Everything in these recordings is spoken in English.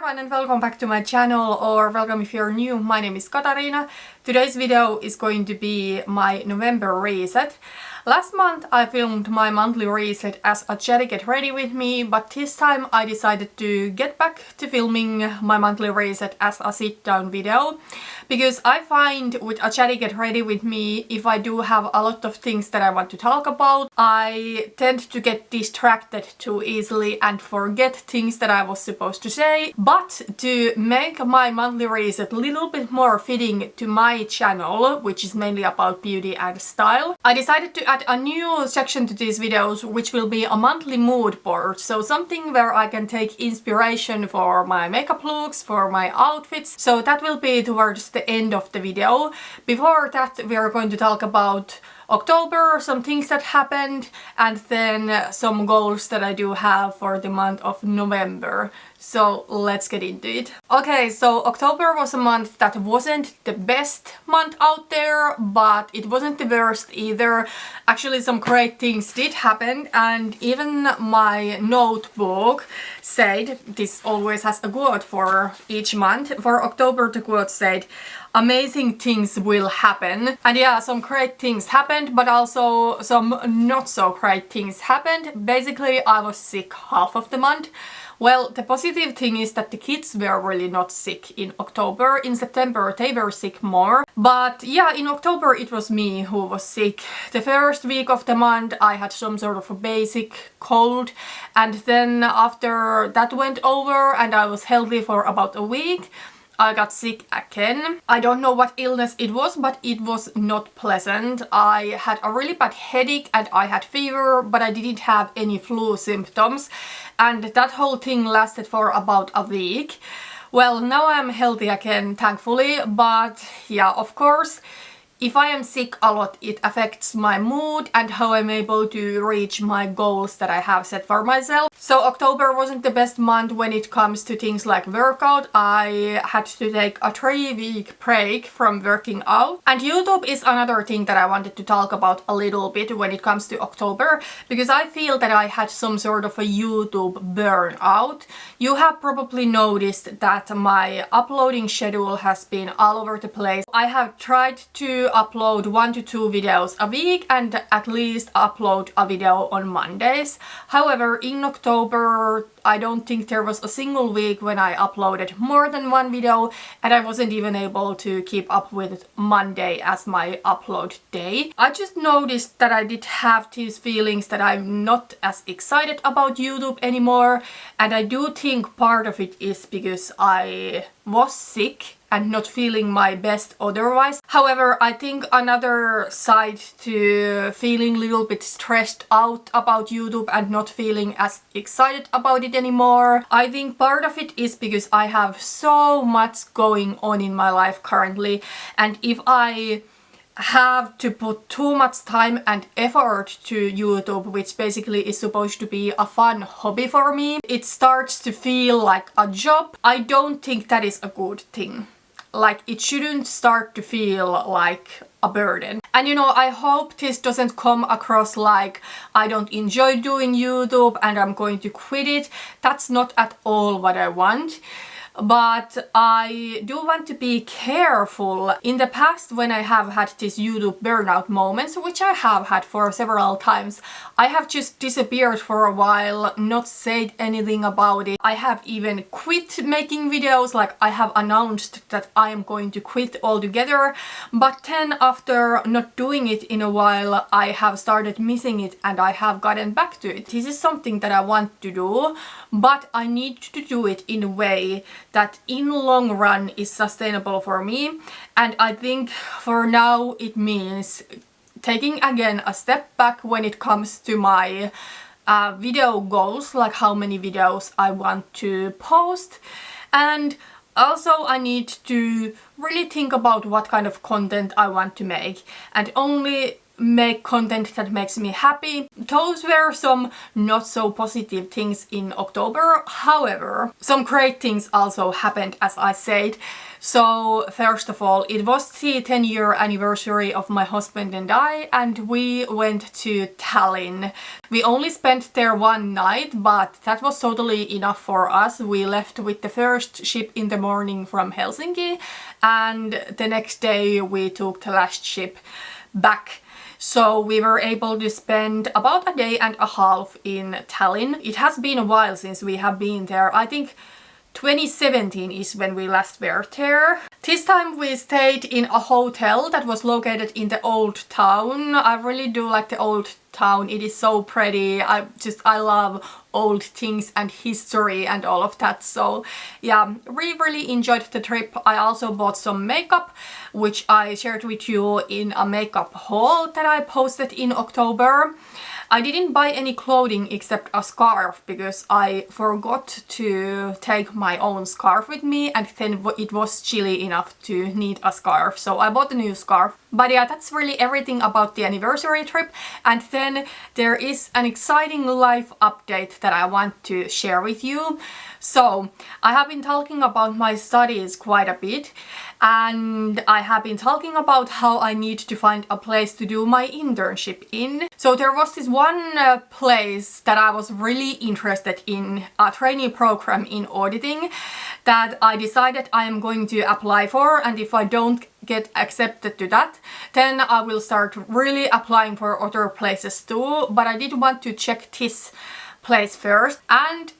everyone and welcome back to my channel, or welcome if you're new. My name is Katarina. Today's video is going to be my November reset. Last month I filmed my monthly reset as a chatty get ready with me, but this time I decided to get back to filming my monthly reset as a sit down video, because I find with a chatty get ready with me, if I do have a lot of things that I want to talk about, I tend to get distracted too easily and forget things that I was supposed to say. But to make my monthly reset a little bit more fitting to my channel, which is mainly about beauty and style, I decided to add a new section to these videos, which will be a monthly mood board. So something where I can take inspiration for my makeup looks, for my outfits. So that will be towards the end of the video. Before that, we are going to talk about October, some things that happened, and then some goals that I do have for the month of November. So let's get into it. Okay, so October was a month that wasn't the best month out there, but it wasn't the worst either. Actually, some great things did happen, and even my notebook said, this always has a quote for each month. For October, the quote said, "Amazing things will happen." And yeah, some great things happened, but also some not so great things happened. Basically, I was sick half of the month. Well, the positive thing is that the kids were really not sick in October. In September, they were sick more. But yeah, in October, it was me who was sick. The first week of the month, I had some sort of a basic cold. And then after that went over and I was healthy for about a week, I got sick again. I don't know what illness it was, but it was not pleasant. I had a really bad headache and I had fever, but I didn't have any flu symptoms. And that whole thing lasted for about a week. Well, now I'm healthy again, thankfully, but yeah, of course, if I am sick a lot, it affects my mood and how I'm able to reach my goals that I have set for myself. So October wasn't the best month when it comes to things like workout. I had to take a 3-week break from working out. And YouTube is another thing that I wanted to talk about a little bit when it comes to October, because I feel that I had some sort of a YouTube burnout. You have probably noticed that my uploading schedule has been all over the place. I have tried to upload 1 to 2 videos a week and at least upload a video on Mondays. However, in October, I don't think there was a single week when I uploaded more than 1 video, and I wasn't even able to keep up with Monday as my upload day. I just noticed that I did have these feelings that I'm not as excited about YouTube anymore, and I do think part of it is because I was sick and not feeling my best otherwise. However, I think another side to feeling a little bit stressed out about YouTube and not feeling as excited about it anymore, I think part of it is because I have so much going on in my life currently, and if I have to put too much time and effort to YouTube, which basically is supposed to be a fun hobby for me, it starts to feel like a job. I don't think that is a good thing. Like, it shouldn't start to feel like a burden. And you know, I hope this doesn't come across like I don't enjoy doing YouTube and I'm going to quit it. That's not at all what I want. But I do want to be careful. In the past, when I have had these YouTube burnout moments, which I have had for several times, I have just disappeared for a while, not said anything about it. I have even quit making videos, like I have announced that I am going to quit altogether. But then after not doing it in a while, I have started missing it and I have gotten back to it. This is something that I want to do, but I need to do it in a way that in long run is sustainable for me. And I think for now it means taking again a step back when it comes to my video goals, like how many videos I want to post. And also I need to really think about what kind of content I want to make, and only make content that makes me happy. Those were some not so positive things in October. However, some great things also happened, as I said. So first of all, it was the 10-year anniversary of my husband and I, and we went to Tallinn. We only spent there one night, but that was totally enough for us. We left with the first ship in the morning from Helsinki, and the next day we took the last ship back. So we were able to spend about a day and a half in Tallinn. It has been a while since we have been there. I think 2017 is when we last were there. This time we stayed in a hotel that was located in the old town. I really do like the old town. It is so pretty. I love old things and history and all of that. So yeah, we really enjoyed the trip. I also bought some makeup, which I shared with you in a makeup haul that I posted in October. I didn't buy any clothing except a scarf because I forgot to take my own scarf with me, and then it was chilly enough to need a scarf, so I bought a new scarf. But yeah, that's really everything about the anniversary trip. And then there is an exciting life update that I want to share with you. So I have been talking about my studies quite a bit, and I have been talking about how I need to find a place to do my internship in. So there was this one place that I was really interested in, a trainee program in auditing, that I decided I am going to apply for, and if I don't get accepted to that, then I will start really applying for other places too. But I did want to check this place first, and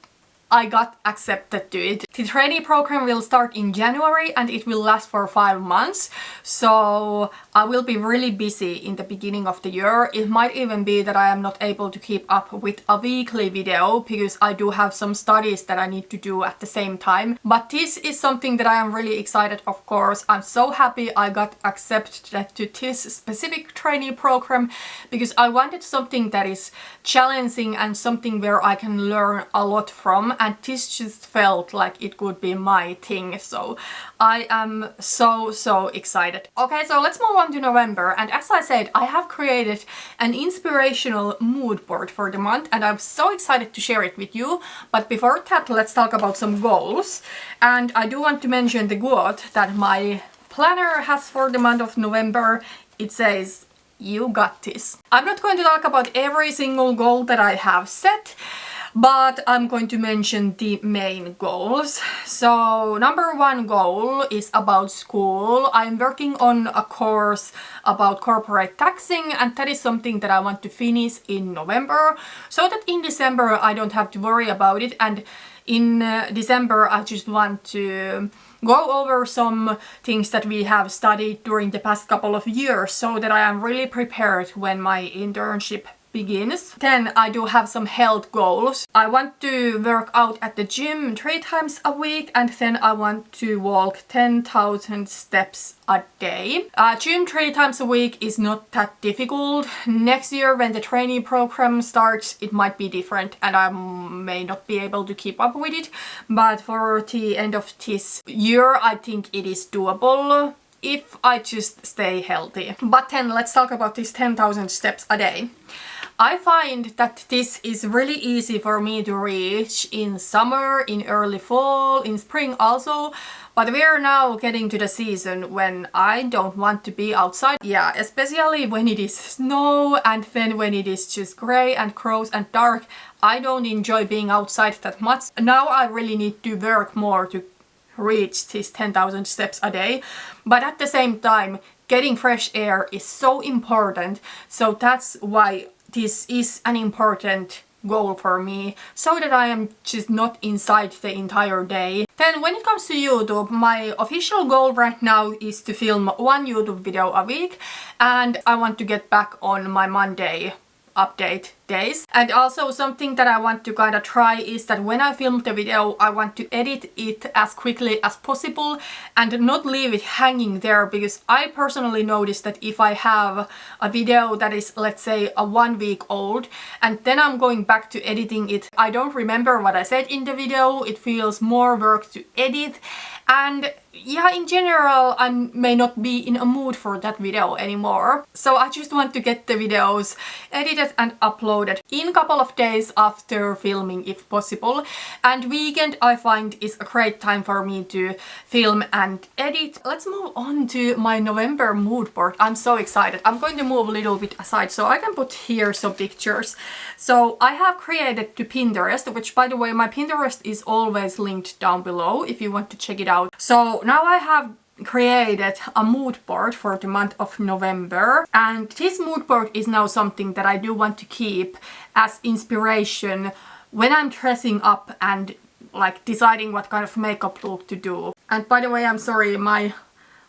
I got accepted to it. The trainee program will start in January and it will last for 5 months. So I will be really busy in the beginning of the year. It might even be that I am not able to keep up with a weekly video because I do have some studies that I need to do at the same time. But this is something that I am really excited, of course. I'm so happy I got accepted to this specific trainee program because I wanted something that is challenging and something where I can learn a lot from. And this just felt like it could be my thing, so I am so excited. Okay, so let's move on to November, and as I said, I have created an inspirational mood board for the month and I'm so excited to share it with you. But before that, let's talk about some goals. And I do want to mention the quote that my planner has for the month of November. It says, "You got this." I'm not going to talk about every single goal that I have set, but I'm going to mention the main goals. So number one goal is about school. I'm working on a course about corporate taxing, and that is something that I want to finish in November so that in December I don't have to worry about it. And in December I just want to go over some things that we have studied during the past couple of years so that I am really prepared when my internship begins. Then I do have some health goals. I want to work out at the gym 3 times a week, and then I want to walk 10,000 steps a day. Gym 3 times a week is not that difficult. Next year when the trainee program starts, it might be different and I may not be able to keep up with it, but for the end of this year I think it is doable if I just stay healthy. But then let's talk about this 10,000 steps a day. I find that this is really easy for me to reach in summer, in early fall, in spring also, but we are now getting to the season when I don't want to be outside. Yeah, especially when it is snow and then when it is just grey and gross and dark. I don't enjoy being outside that much. Now I really need to work more to reach these 10,000 steps a day, but at the same time getting fresh air is so important, so that's why this is an important goal for me, so that I am just not inside the entire day. Then when it comes to YouTube, my official goal right now is to film 1 YouTube video a week, and I want to get back on my Monday update days. And also something that I want to kind of try is that when I film the video, I want to edit it as quickly as possible and not leave it hanging there, because I personally noticed that if I have a video that is, let's say, a 1 week old and then I'm going back to editing it, I don't remember what I said in the video, it feels more work to edit, And yeah, in general, I may not be in a mood for that video anymore. So I just want to get the videos edited and uploaded in a couple of days after filming if possible. And weekend I find is a great time for me to film and edit. Let's move on to my November mood board. I'm so excited. I'm going to move a little bit aside so I can put here some pictures. So I have created to Pinterest, which by the way, my Pinterest is always linked down below if you want to check it out. So now I have created a mood board for the month of November, and this mood board is now something that I do want to keep as inspiration when I'm dressing up and like deciding what kind of makeup look to do. And by the way, I'm sorry, my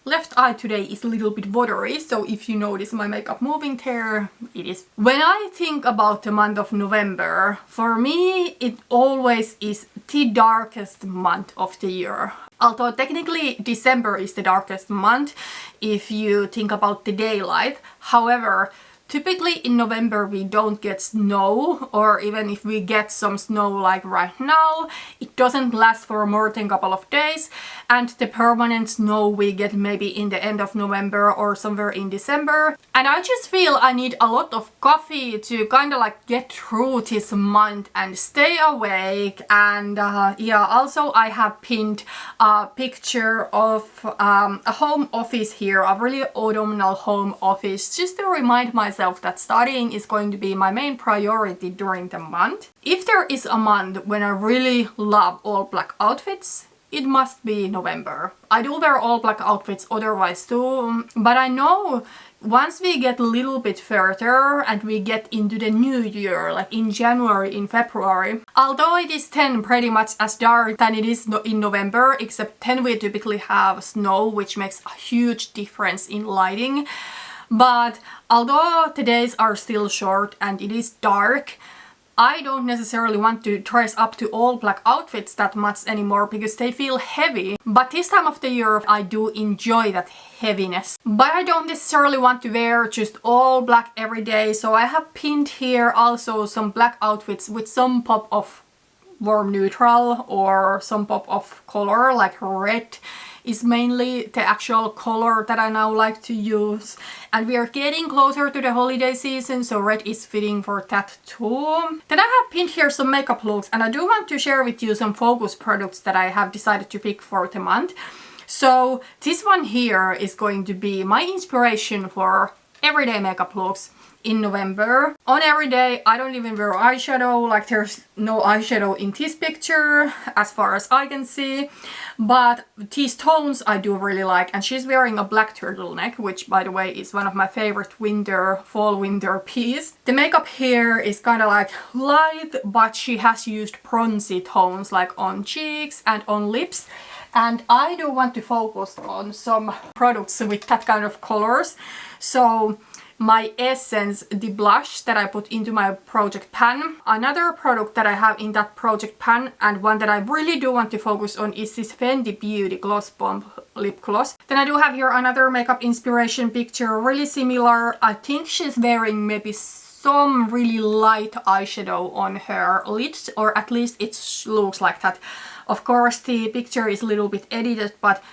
left eye today is a little bit watery, so if you notice my makeup moving there, it is. When I think about the month of November, for me it always is the darkest month of the year. Although technically December is the darkest month if you think about the daylight. However, typically in November we don't get snow, or even if we get some snow like right now, it doesn't last for more than a couple of days, and the permanent snow we get maybe in the end of November or somewhere in December. And I just feel I need a lot of coffee to kind of like get through this month and stay awake. And yeah, also I have pinned a picture of a home office here, a really autumnal home office, just to remind myself that studying is going to be my main priority during the month. If there is a month when I really love all black outfits, it must be November. I do wear all black outfits otherwise too, but I know once we get a little bit further and we get into the new year, like in January, in February, although it is then pretty much as dark than it is in November, except then we typically have snow, which makes a huge difference in lighting. But although the days are still short and it is dark, I don't necessarily want to dress up to all black outfits that much anymore because they feel heavy. But this time of the year I do enjoy that heaviness. But I don't necessarily want to wear just all black every day, so I have pinned here also some black outfits with some pop of warm neutral or some pop of color, like red is mainly the actual color that I now like to use. And we are getting closer to the holiday season, so red is fitting for that too. Then I have pinned here some makeup looks, and I do want to share with you some focus products that I have decided to pick for the month. So this one here is going to be my inspiration for everyday makeup looks in November. On every day I don't even wear eyeshadow, like there's no eyeshadow in this picture as far as I can see, but these tones I do really like. And she's wearing a black turtleneck, which by the way is one of my favorite fall winter piece. The makeup here is kind of like light, but she has used bronzy tones like on cheeks and on lips. And I do want to focus on some products with that kind of colors. So my Essence, the blush that I put into my project pan. Another product that I have in that project pan, and one that I really do want to focus on, is this Fenty Beauty Gloss Bomb lip gloss. Then I do have here another makeup inspiration picture, really similar. I think she's wearing maybe some really light eyeshadow on her lids, or at least it looks like that. Of course the picture is a little bit edited, but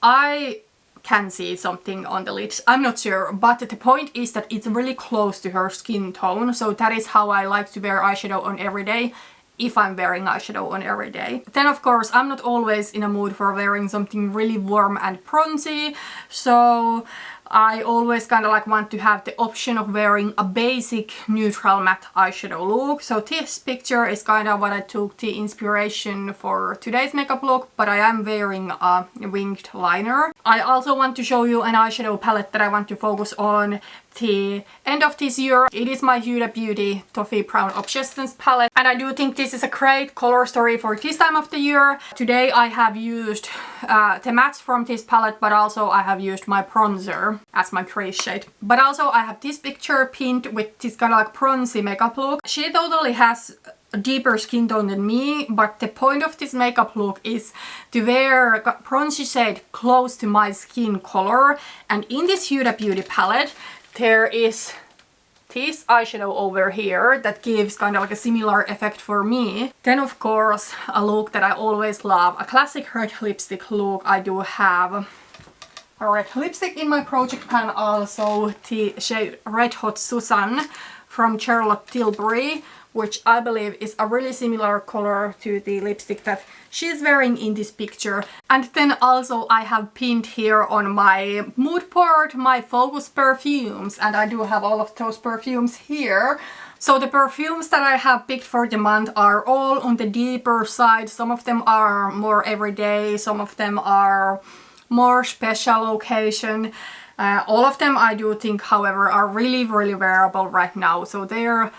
I can see something on the lids. I'm not sure, but the point is that it's really close to her skin tone, so that is how I like to wear eyeshadow on every day, if I'm wearing eyeshadow on every day. Then of course I'm not always in a mood for wearing something really warm and bronzy, so I always kind of like want to have the option of wearing a basic neutral matte eyeshadow look. So this picture is kind of what I took the inspiration for today's makeup look, but I am wearing a winged liner. I also want to show you an eyeshadow palette that I want to focus on the end of this year. It is my Huda Beauty Toffee Brown Obsessions palette, and I do think this is a great color story for this time of the year. Today I have used the mattes from this palette, but also I have used my bronzer as my crease shade. But also I have this picture pinned with this kind of like bronzy makeup look. She totally has a deeper skin tone than me, but the point of this makeup look is to wear a bronzy shade close to my skin color. And in this Huda Beauty palette there is this eyeshadow over here that gives kind of like a similar effect for me. Then of course a look that I always love, a classic red lipstick look. I do have a red lipstick in my project pan, also the shade Red Hot Susan from Charlotte Tilbury, which I believe is a really similar color to the lipstick that she's wearing in this picture. And then also I have pinned here on my mood board my focus perfumes, and I do have all of those perfumes here. So the perfumes that I have picked for the month are all on the deeper side. Some of them are more everyday, some of them are more special occasion. All of them I do think, however, are really wearable right now. So they're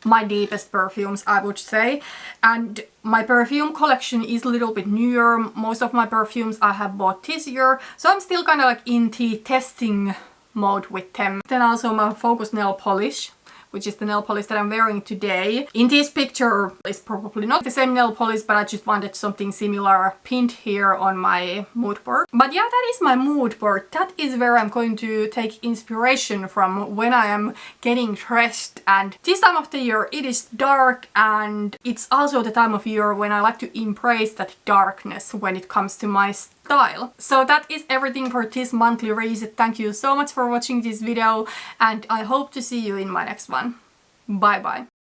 my deepest perfumes, I would say. And my perfume collection is a little bit newer. Most of my perfumes I have bought this year, so I'm still kind of like in the testing mode with them. Then also my focus nail polish, which is the nail polish that I'm wearing today. In this picture is probably not the same nail polish, but I just wanted something similar pinned here on my mood board. But yeah, that is my mood board. That is where I'm going to take inspiration from when I am getting dressed. And this time of the year it is dark, and it's also the time of year when I like to embrace that darkness when it comes to my style. So that is everything for this monthly reset. Thank you so much for watching this video, and I hope to see you in my next one. Bye bye.